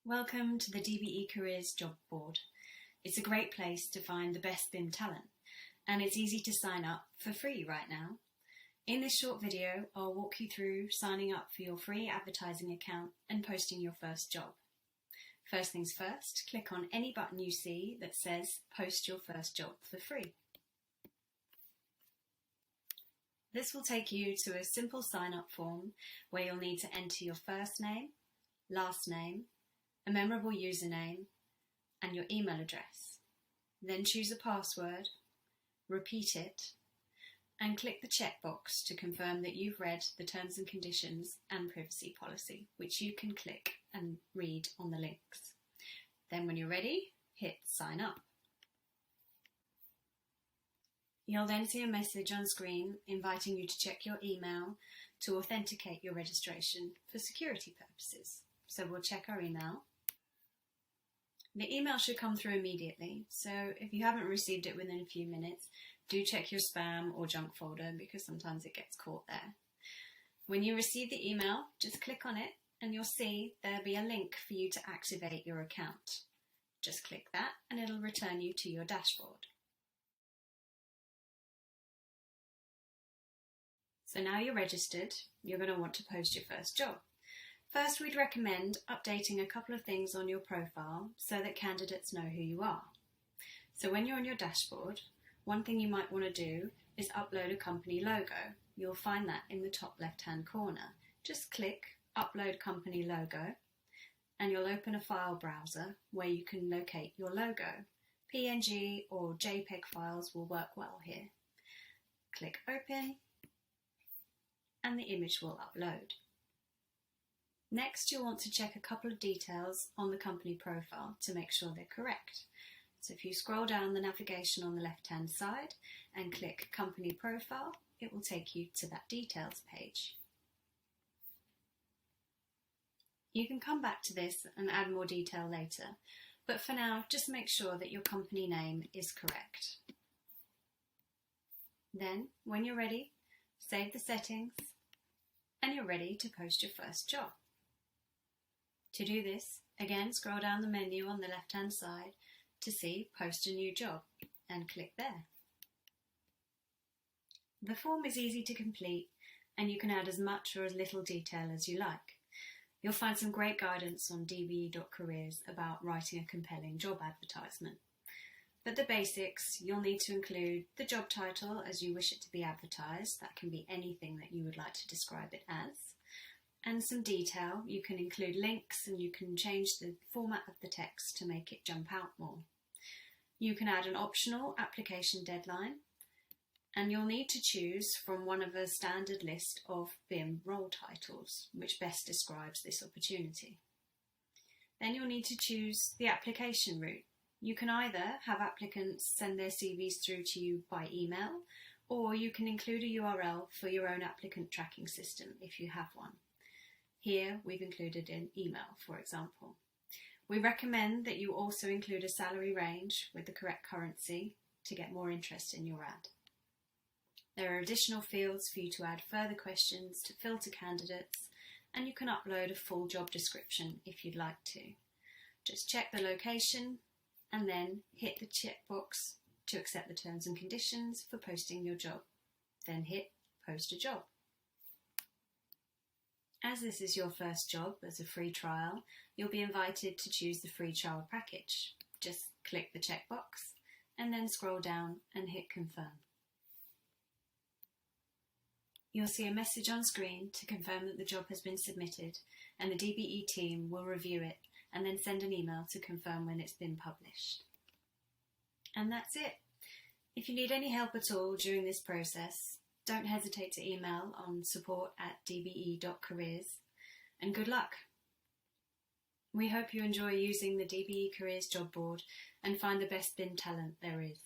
Welcome to the DBE Careers Job Board. It's a great place to find the best BIM talent, and it's easy to sign up for free right now. In this short video, I'll walk you through signing up for your free advertising account and posting your first job. First things first, click on any button you see that says Post Your First Job for free. This will take you to a simple sign-up form where you'll need to enter your first name, last name, a memorable username, and your email address. Then choose a password, repeat it, and click the checkbox to confirm that you've read the terms and conditions and privacy policy, which you can click and read on the links. Then when you're ready, hit sign up. You'll then see a message on screen inviting you to check your email to authenticate your registration for security purposes. So we'll check our email. The email should come through immediately, so if you haven't received it within a few minutes, do check your spam or junk folder because sometimes it gets caught there. When you receive the email, just click on it and you'll see there'll be a link for you to activate your account. Just click that and it'll return you to your dashboard. So now you're registered, you're going to want to post your first job. First, we'd recommend updating a couple of things on your profile so that candidates know who you are. So when you're on your dashboard, one thing you might want to do is upload a company logo. You'll find that in the top left-hand corner. Just click Upload Company Logo and you'll open a file browser where you can locate your logo. PNG or JPEG files will work well here. Click Open and the image will upload. Next, you'll want to check a couple of details on the company profile to make sure they're correct. So if you scroll down the navigation on the left-hand side and click Company Profile, it will take you to that details page. You can come back to this and add more detail later, but for now, just make sure that your company name is correct. Then, when you're ready, save the settings, and you're ready to post your first job. To do this, again scroll down the menu on the left-hand side to see Post a New Job and click there. The form is easy to complete and you can add as much or as little detail as you like. You'll find some great guidance on dbe.careers about writing a compelling job advertisement. But the basics, you'll need to include the job title as you wish it to be advertised. That can be anything that you would like to describe it as. And some detail. You can include links and you can change the format of the text to make it jump out more. You can add an optional application deadline and you'll need to choose from one of a standard list of BIM role titles which best describes this opportunity. Then you'll need to choose the application route. You can either have applicants send their CVs through to you by email or you can include a URL for your own applicant tracking system if you have one. Here we've included an email, for example. We recommend that you also include a salary range with the correct currency to get more interest in your ad. There are additional fields for you to add further questions to filter candidates, and you can upload a full job description if you'd like to. Just check the location and then hit the checkbox to accept the terms and conditions for posting your job. Then hit Post a Job. As this is your first job as a free trial, you'll be invited to choose the free trial package. Just click the checkbox and then scroll down and hit Confirm. You'll see a message on screen to confirm that the job has been submitted and the DBE team will review it and then send an email to confirm when it's been published. And that's it. If you need any help at all during this process, don't hesitate to email on support@dbe.careers, and good luck! We hope you enjoy using the DBE Careers Job Board and find the best BIM talent there is.